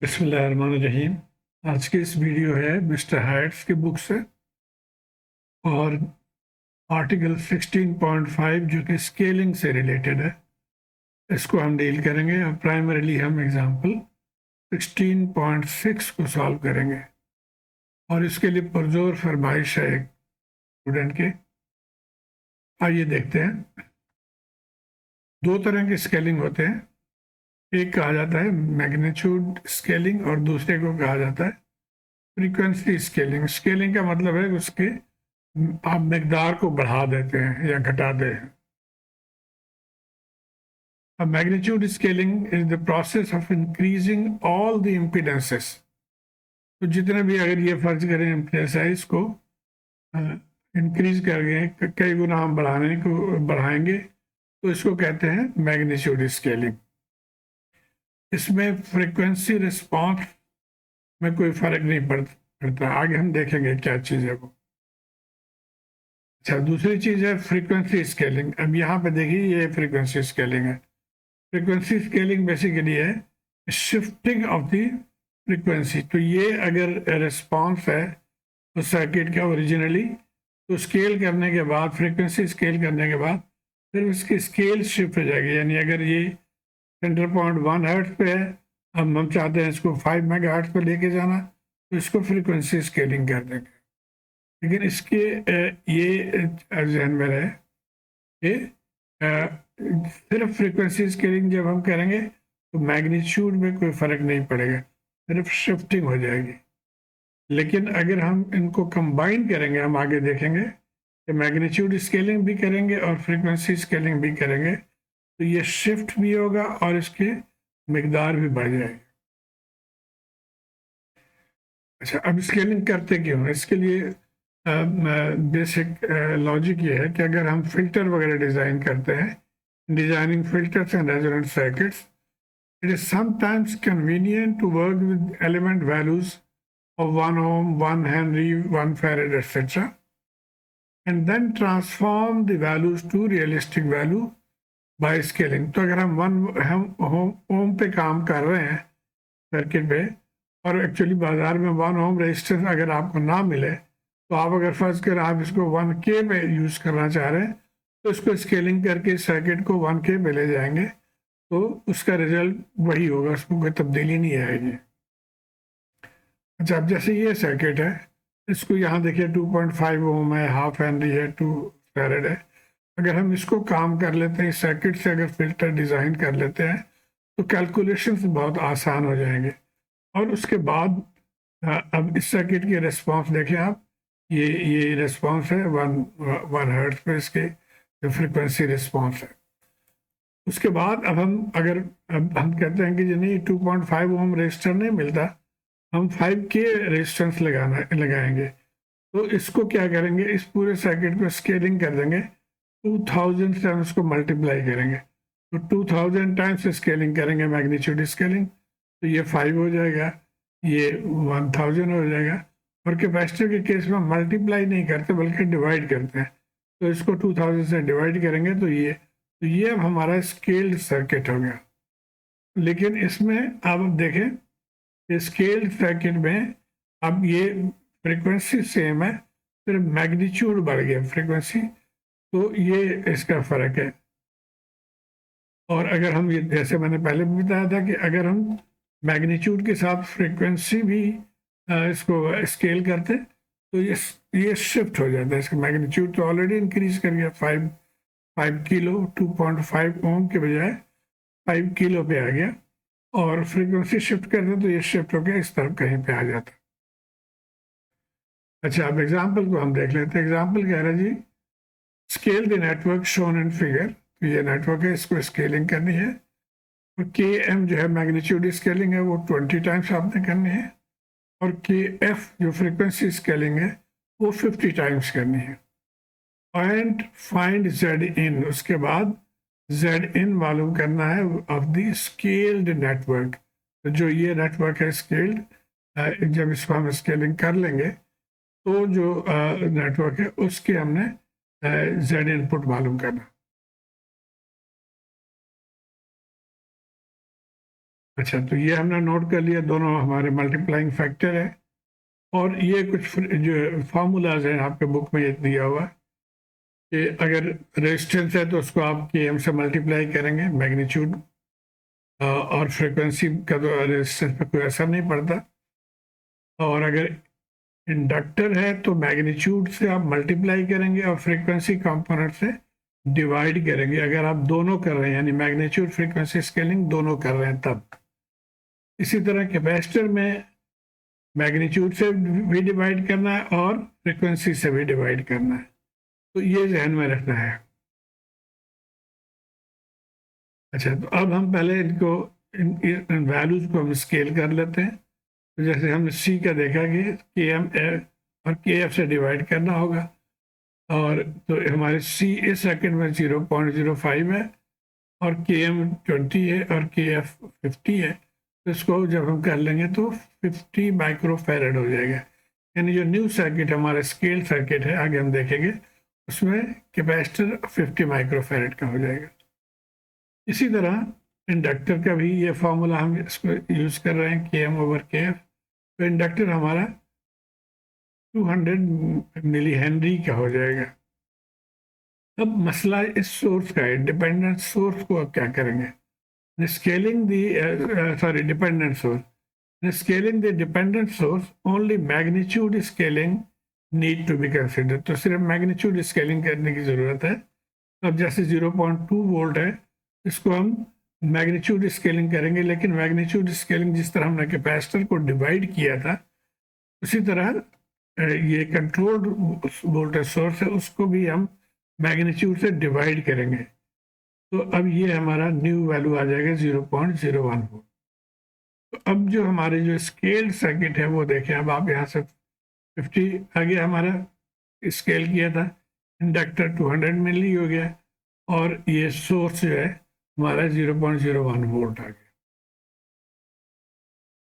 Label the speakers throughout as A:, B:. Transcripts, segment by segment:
A: बिस्मिल्लाहिर्रहमानिर्रहीम। आज की इस वीडियो है मिस्टर हाइट्स की बुक से और आर्टिकल 16.5 जो कि स्केलिंग से रिलेटेड है, इसको हम डील करेंगे और प्राइमरीली हम एग्जांपल 16.6 को सॉल्व करेंगे। और इसके लिए पुरजोर फरमाइश है एक स्टूडेंट के। आइए देखते हैं। दो तरह के स्केलिंग होते हैं, एक कहा जाता है मैग्नीट्यूड स्केलिंग और दूसरे को कहा जाता है फ्रीक्वेंसी स्केलिंग। स्केलिंग का मतलब है उसके आप मिकदार को बढ़ा देते हैं या घटाते हैं। A magnitude scaling is the process of increasing all the impedances। तो जितने भी अगर ये फर्ज करें इम्पीडेंस है, इसको इंक्रीज करके कई गुना हम बढ़ाएंगे तो इसको कहते हैं मैग्नीट्यूड स्केलिंग। इसमें फ्रीक्वेंसी रिस्पॉन्स में कोई फर्क नहीं पड़ता। आगे हम देखेंगे क्या चीज़ है वो। अच्छा, दूसरी चीज़ है फ्रीक्वेंसी स्केलिंग। अब यहाँ पे देखिए, ये फ्रीक्वेंसी स्केलिंग है। फ्रीक्वेंसी स्केलिंग बेसिकली है शिफ्टिंग ऑफ द फ्रीक्वेंसी। तो ये अगर रिस्पॉन्स है उस सर्किट का ओरिजिनली, तो स्केल करने के बाद, फ्रीक्वेंसी स्केल करने के बाद फिर उसकी स्केल शिफ्ट हो जाएगी। यानी अगर ये सेंटर पॉइंट 1 हर्ट्ज पे है, अब हम चाहते हैं इसको 5 मेगाहर्ट्ज पे लेके जाना, तो इसको फ्रीक्वेंसी स्केलिंग कर देंगे। लेकिन इसके ये जहन में रहे कि सिर्फ फ्रीक्वेंसी स्केलिंग जब हम करेंगे तो मैग्नीट्यूड में कोई फर्क नहीं पड़ेगा, सिर्फ शिफ्टिंग हो जाएगी। लेकिन अगर हम इनको कंबाइन करेंगे, हम आगे देखेंगे कि मैग्नीट्यूड स्केलिंग भी करेंगे और फ्रीक्वेंसी स्केलिंग भी करेंगे, तो ये शिफ्ट भी होगा और इसके मिकदार भी बढ़ जाएगी। अच्छा, अब स्केलिंग करते क्यों? इसके लिए बेसिक लॉजिक ये है कि अगर हम फिल्टर वगैरह डिज़ाइन करते हैं, designing filters and resonant circuits, it is sometimes convenient to work with element values of 1 ohm, 1 Henry, 1 Farad, etc., and then transform the values to realistic value by scaling। तो अगर हम ओम पे काम कर रहे हैं सर्किट पे, और एक्चुअली बाजार में 1 ओम रेजिस्टेंस अगर आपको ना मिले, तो आप अगर फर्ज कर आप इसको 1K पे यूज़ करना चाह रहे हैं, तो इसको स्केलिंग करके सर्किट को 1K पे ले जाएंगे, तो उसका रिजल्ट वही होगा, उसमें कोई तब्दीली नहीं आएगी। अच्छा, अब जैसे ये सर्किट है, इसको यहाँ देखिए 2.5 ओम है, हाफ हेनरी है, 2 फैरेड है। अगर हम इसको काम कर लेते हैं, इस सर्किट से अगर फिल्टर डिज़ाइन कर लेते हैं, तो कैलकुलेशंस बहुत आसान हो जाएंगे। और उसके बाद अब इस सर्किट की रिस्पॉन्स देखें आप, ये रिस्पॉन्स है 1 हर्ट्ज पे, इसके जो फ्रिक्वेंसी रिस्पॉन्स है। उसके बाद अब हम कहते हैं कि नहीं, 2.5 ओम रेजिस्टर नहीं मिलता, हम 5K रेजिस्टेंस लगाएंगे। तो इसको क्या करेंगे, इस पूरे सर्किट को स्केलिंग कर देंगे, 2000 से हम इसको मल्टीप्लाई करेंगे। तो 2000 टाइम्स स्केलिंग करेंगे, मैग्नीट्यूड स्केलिंग, तो ये 5 हो जाएगा, ये 1000 हो जाएगा। और कैपेसिटर के केस में मल्टीप्लाई नहीं करते बल्कि डिवाइड करते हैं। तो इसको 2000 से डिवाइड करेंगे तो ये अब हमारा स्केल्ड सर्किट हो गया। लेकिन इसमें अब देखें कि स्केल्ड सर्किट में अब ये फ्रीक्वेंसी सेम है, सिर्फ मैग्नीट्यूड बढ़ गया फ्रीक्वेंसी, तो ये इसका फ़र्क है। और अगर हम ये, जैसे मैंने पहले भी बताया था, कि अगर हम मैग्नीट्यूड के साथ फ्रीक्वेंसी भी इसको स्केल करते, तो ये शिफ्ट हो जाता है। इसका मैग्नीट्यूड तो ऑलरेडी इंक्रीज कर गया, 5 किलो, 2.5 ओम के बजाय 5 किलो पे आ गया। और फ्रीक्वेंसी शिफ्ट करते तो ये शिफ्ट होकर इस तरफ कहीं पे आ जाता। अच्छा, अब एग्जाम्पल को हम देख लेते हैं। एग्जाम्पल कह रहा है जी, scale the network shown in figure. तो ये नेटवर्क है, इसको स्केलिंग करनी है। और के एम जो है मैग्नीट्यूड स्केलिंग है, वो 20 टाइम्स आपने करनी है। और के एफ जो फ्रीक्वेंसी स्केलिंग है, वो 50 टाइम्स करनी है। एंड फाइंड जेड इन, उसके बाद जेड इन मालूम करना है ऑफ द स्केल्ड नेटवर्क। तो जो ये नेटवर्क है स्केल्ड, जब इसको हम स्केलिंग कर लेंगे, तो जो नेटवर्क है उसके हमने जेड इनपुट मालूम करना। अच्छा, तो ये हमने नोट कर लिया, दोनों हमारे मल्टीप्लाइंग फैक्टर है। और ये कुछ जो फार्मूलाज हैं आपके बुक में ये दिया हुआ कि अगर रेजिस्टेंस है तो उसको आप के एम से मल्टीप्लाई करेंगे, मैग्नीट्यूड, और फ्रीक्वेंसी का तो रेजिस्टेंस पे कोई असर नहीं पड़ता। और अगर इंडक्टर है तो मैग्नीट्यूड से आप मल्टीप्लाई करेंगे और फ्रीक्वेंसी कंपोनेंट से डिवाइड करेंगे, अगर आप दोनों कर रहे हैं, यानी मैग्नीट्यूड फ्रीक्वेंसी स्केलिंग दोनों कर रहे हैं तब। इसी तरह कैपेसिटर में मैग्नीट्यूड से भी डिवाइड करना है और फ्रीक्वेंसी से भी डिवाइड करना है, तो ये ध्यान में रखना है। अच्छा, तो अब हम पहले इनको इन वैल्यूज को हम स्केल कर लेते हैं। तो जैसे हमने सी का देखा कि के एम और के एफ से डिवाइड करना होगा, और तो हमारे सी इस सेकंड में 0.05 है और के एम 20 है और के एफ 50 है। तो इसको जब हम कर लेंगे तो 50 माइक्रोफैरड हो जाएगा, यानी जो न्यू सर्किट हमारा स्केल सर्किट है आगे हम देखेंगे उसमें कैपेसिटर 50 माइक्रोफैरड का हो जाएगा। इसी तरह इंडक्टर का भी ये फॉर्मूला हम इसको यूज कर रहे हैं, के एम ओवर के एफ। तो इंडक्टर हमारा 200 मिली हेनरी का हो जाएगा। अब मसला इस सोर्स का है, डिपेंडेंट सोर्स को अब क्या करेंगे। Scaling the dependent source, scaling the dependent source only magnitude scaling need to be consider. तो सिर्फ मैग्नीट्यूड स्केलिंग करने की ज़रूरत है। अब जैसे 0.2 वोल्ट है, इसको हम मैग्नीट्यूड स्केलिंग करेंगे, लेकिन मैग्नीट्यूड स्केलिंग जिस तरह हमने कैपेसिटर को डिवाइड किया था उसी तरह ये कंट्रोल्ड वोल्टेज सोर्स है उसको भी हम मैग्नीट्यूड से डिवाइड करेंगे। तो अब ये हमारा न्यू वैल्यू आ जाएगा 0.01 वोल्ट। तो अब जो हमारे जो स्केल्ड सर्किट है वो देखें, अब आप यहाँ से 50 आगे हमारा स्केल किया था, इंडक्टर 200 मिली हो गया और ये सोर्स जो है हमारा 0.01 वोल्ट आ गया।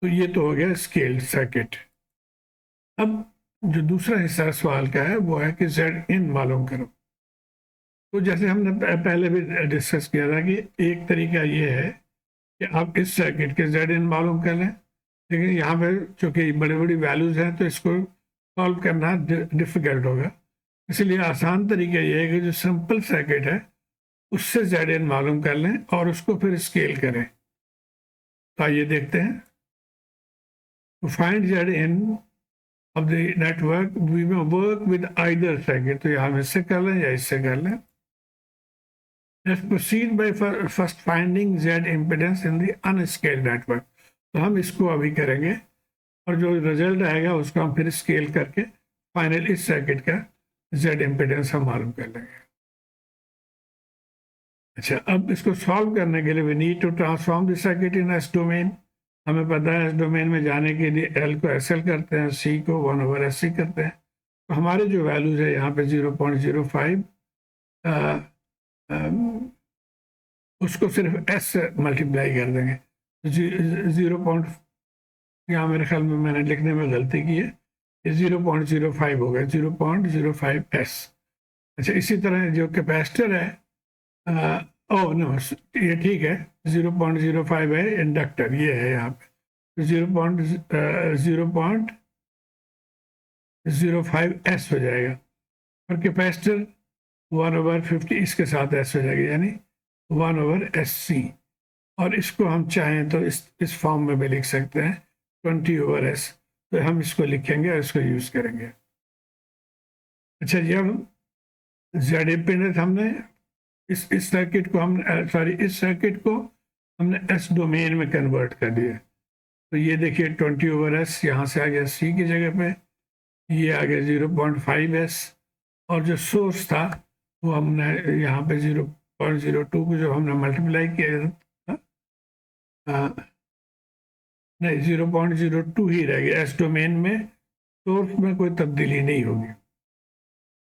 A: तो ये तो हो गया स्केल्ड सर्किट। अब जो दूसरा हिस्सा सवाल का है वो है कि जेड इन मालूम करो। तो जैसे हमने पहले भी डिस्कस किया था कि एक तरीका ये है कि आप इस सर्किट के जेड इन मालूम कर लें, लेकिन यहाँ पे चूँकि बड़ी बड़ी वैल्यूज़ हैं तो इसको सॉल्व करना डिफ़िकल्ट होगा। इसलिए आसान तरीका ये है कि जो सिंपल सर्किट है उससे जेड इन मालूम कर लें और उसको फिर स्केल करें। तो आइए देखते हैं। तो find Z in of the network we में वर्क विद आइदर सर्किट। तो यहाँ इससे कर लें या इससे कर लें। Let's proceed by first finding Z impedance in the unscaled network। तो हम इसको अभी करेंगे और जो रिजल्ट आएगा उसको हम फिर स्केल करके फाइनल इस सर्किट का Z इम्पिडेंस हम मालूम कर लेंगे। अच्छा, अब इसको सॉल्व करने के लिए we need to transform the circuit in S domain. हमें पता है एस डोमेन में जाने के लिए एल को एस एल करते हैं, सी को 1/SC करते हैं। तो हमारे जो वैल्यूज है यहाँ पे 0.05 उसको सिर्फ एस से मल्टीप्लाई कर देंगे। 0. यहाँ मेरे ख्याल में मैंने लिखने में गलती की है, 0.05 हो गया, 0.05S। अच्छा, इसी तरह जो कैपेसिटर है ओ नो ये ठीक है, 0.05 है इंडक्टर, ये है यहाँ पे 0.05S हो जाएगा और कैपेसिटर 1/50 इसके साथ S हो जाएगी, यानी 1/SC। और इसको हम चाहें तो इस फॉर्म में भी लिख सकते हैं 20/S। तो हम इसको लिखेंगे और इसको यूज़ करेंगे। अच्छा, जब जेड इम्पीडेंस हमने इस सर्किट को इस सर्किट को हमने एस डोमेन में कन्वर्ट कर दिया। तो ये देखिए 20/S यहाँ से आ गया C की जगह पे, ये आ गया 0.5S और जो सोर्स था वो हमने यहाँ पे 0.02 को जो हमने मल्टीप्लाई किया था, नहीं 0.02 ही रह गया। एस डोमेन में सोर्स में कोई तब्दीली नहीं होगी।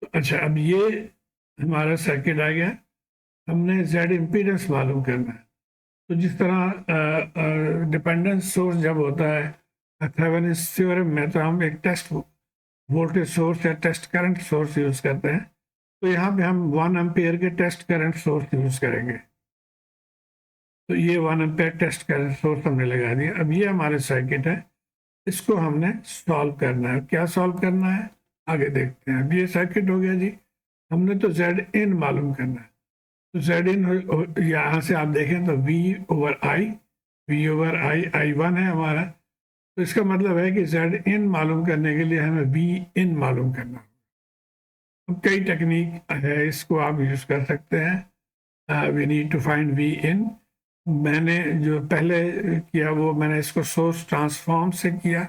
A: तो अच्छा, अब ये हमारा सर्किट आ गया। हमने जेड इम्पीडेंस मालूम करना है। तो जिस तरह डिपेंडेंस सोर्स जब होता है थेवेनिन्स थ्योरम में, तो हम एक टेस्ट वोल्टेज सोर्स या टेस्ट करंट सोर्स यूज़ करते हैं। तो यहाँ पे हम 1 एम्पियर के टेस्ट करंट सोर्स यूज़ करेंगे। तो ये 1 एम्पेयर टेस्ट का सोर्स हमने लगा दिया। अब ये हमारे सर्किट है, इसको हमने सॉल्व करना है। क्या सॉल्व करना है आगे देखते हैं। अब ये सर्किट हो गया जी, हमने तो जेड इन मालूम करना है। तो जेड इन यहाँ से आप देखें तो V over I I one है हमारा। तो इसका मतलब है कि जेड इन मालूम करने के लिए हमें वी इन मालूम करना है। अब कई टेक्निक है, इसको आप यूज कर सकते हैं। We need to find V in. मैंने जो पहले किया वो मैंने इसको सोर्स ट्रांसफॉर्म से किया,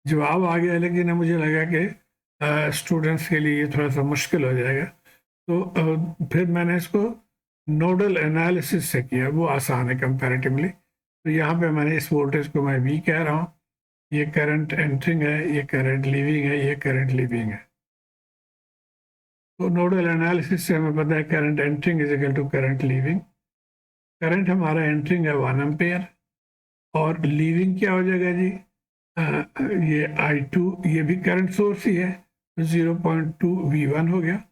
A: जवाब आ गया, लेकिन मुझे लगा कि स्टूडेंट्स के लिए ये थोड़ा सा मुश्किल हो जाएगा। तो फिर मैंने इसको नोडल एनालिसिस से किया, वो आसान है कंपैरेटिवली। तो यहाँ पे मैंने इस वोल्टेज को मैं वी कह रहा हूँ, ये करंट एंटरिंग है, ये करंट लीविंग है, ये करंट लीविंग है। तो नोडल एनालिसिस से हमें पता है current entering is equal to current leaving. Current हमारा एंटरिंग है 1 एम्पेयर और लीविंग क्या हो जाएगा जी, ये I2, ये भी करंट सोर्स ही है, तो 0.2 V1 हो गया।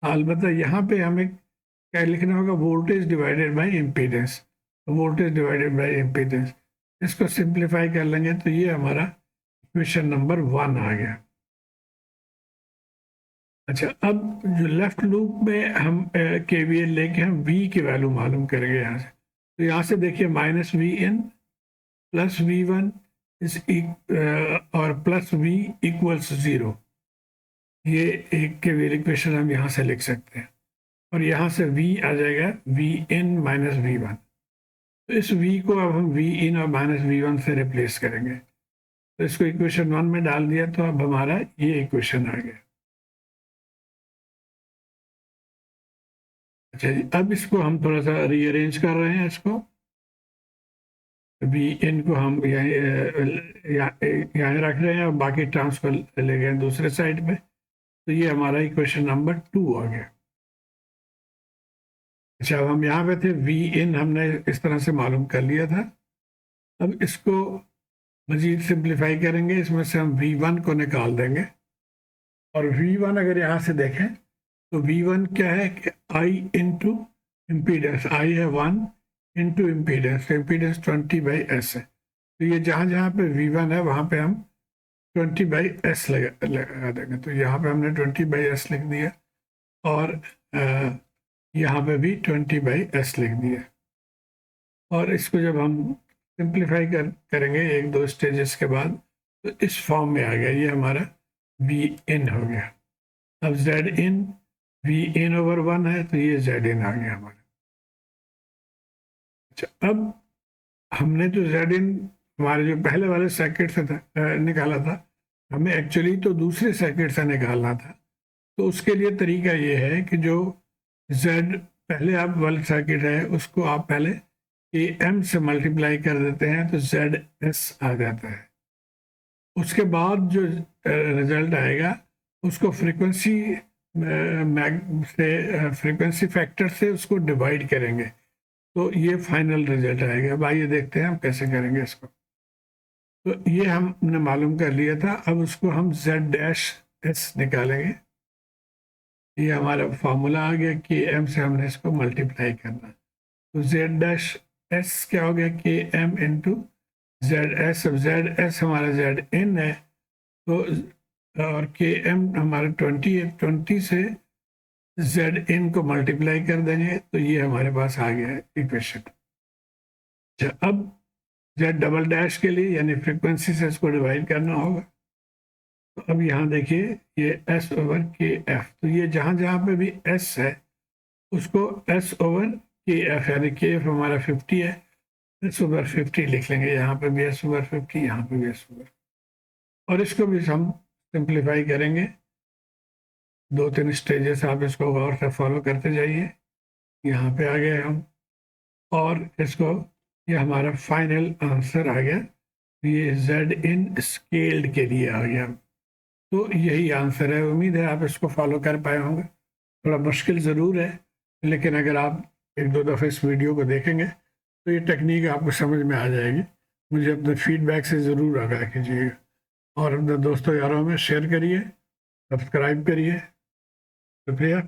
A: अलबत्ता यहाँ पे हमें क्या लिखना होगा, voltage divided by impedance. Voltage divided by impedance, इसको सिंप्लीफाई कर लेंगे तो ये हमारा इक्वेशन नंबर 1 आ गया। अच्छा, अब जो लेफ्ट लूप में हम KVL लेके हम V की वैल्यू मालूम करेंगे यहाँ से। तो यहाँ से देखिए minus we in plus V1 और प्लस V इक्वल्स 0, ये एक KVL इक्वेशन हम यहाँ से लिख सकते हैं। और यहाँ से V आ जाएगा V in माइनस V1। तो इस V को अब हम V in और माइनस V1 से रिप्लेस करेंगे। तो इसको इक्वेशन 1 में डाल दिया, तो अब हमारा ये इक्वेशन आ गया। अच्छा जी, अब इसको हम थोड़ा सा रीअरेंज कर रहे हैं। इसको वी इन को हम यहाँ रख रहे हैं और बाकी ट्रांसफर ले गए दूसरे साइड पे। तो ये हमारा इक्वेशन नंबर 2 आ गया। अच्छा, अब हम यहाँ पे थे, वी इन हमने इस तरह से मालूम कर लिया था। अब इसको मजीद सिंप्लीफाई करेंगे, इसमें से हम V1 को निकाल देंगे। और V1 अगर यहाँ से देखें तो V1 क्या है कि I इंटू इम्पीडेंस, I है 1 इंटू इम्पीडेंस, इम्पीडेंस 20/S है। तो ये जहाँ जहाँ पे V1 है वहाँ पे हम 20/S लगा देंगे। तो यहाँ पे हमने 20/S लिख दिया और यहाँ पे भी 20/S लिख दिया। और इसको जब हम सिंप्लीफाई करेंगे एक दो स्टेजेस के बाद, तो इस फॉर्म में आ गया, ये हमारा वी इन हो गया। अब Z in, V in over 1 है, तो ये जेड इन आ गया हमारा। अच्छा, अब हमने जो जेड इन हमारे जो पहले वाले सर्किट से निकाला था, हमें एक्चुअली तो दूसरे सर्किट से निकालना था। तो उसके लिए तरीका ये है कि जो जेड पहले आप वाले सर्किट है उसको आप पहले AM से मल्टीप्लाई कर देते हैं, तो ZS आ जाता है। उसके बाद जो रिजल्ट आएगा उसको फ्रीक्वेंसी से, फ्रीक्वेंसी फैक्टर से उसको डिवाइड करेंगे, तो ये फाइनल रिजल्ट आएगा। अब आइए देखते हैं हम कैसे करेंगे इसको। तो ये हमने मालूम कर लिया था, अब उसको हम Z' निकालेंगे। ये हमारा फॉर्मूला आ गया कि M से हमने इसको मल्टीप्लाई करना। तो Z' क्या हो गया, KM इंटू ZS। अब ZS हमारा Z in है, तो और KM हमारा 20 है, 20 से Z in को मल्टीप्लाई कर देंगे, तो ये हमारे पास आ गया है इक्वेशन। अच्छा, अब Z" के लिए यानी फ्रीक्वेंसी से इसको डिवाइड करना होगा। तो अब यहाँ देखिए ये S ओवर KF, तो ये जहाँ जहाँ पे भी S है उसको S ओवर KF, यानी KF हमारा 50 है, S ओवर 50 लिख लेंगे। यहाँ पे भी S ओवर 50, यहाँ पे भी S ओवर। और इसको भी हम सिंप्लीफाई करेंगे, 2-3 स्टेजेस आप इसको गौर से फॉलो करते जाइए। यहाँ पे आ गए हम, और इसको, ये हमारा फाइनल आंसर आ गया। ये Z इन स्केल्ड के लिए आ गया। तो यही आंसर है। उम्मीद है आप इसको फॉलो कर पाए होंगे। थोड़ा मुश्किल ज़रूर है, लेकिन अगर आप 1-2 दफ़े इस वीडियो को देखेंगे तो ये टेक्निक आपको समझ में आ जाएगी। मुझे अपने फीडबैक से ज़रूर आगाह कीजिएगा और अपने दोस्तों यारों में शेयर करिए, सब्सक्राइब करिए। शुक्रिया।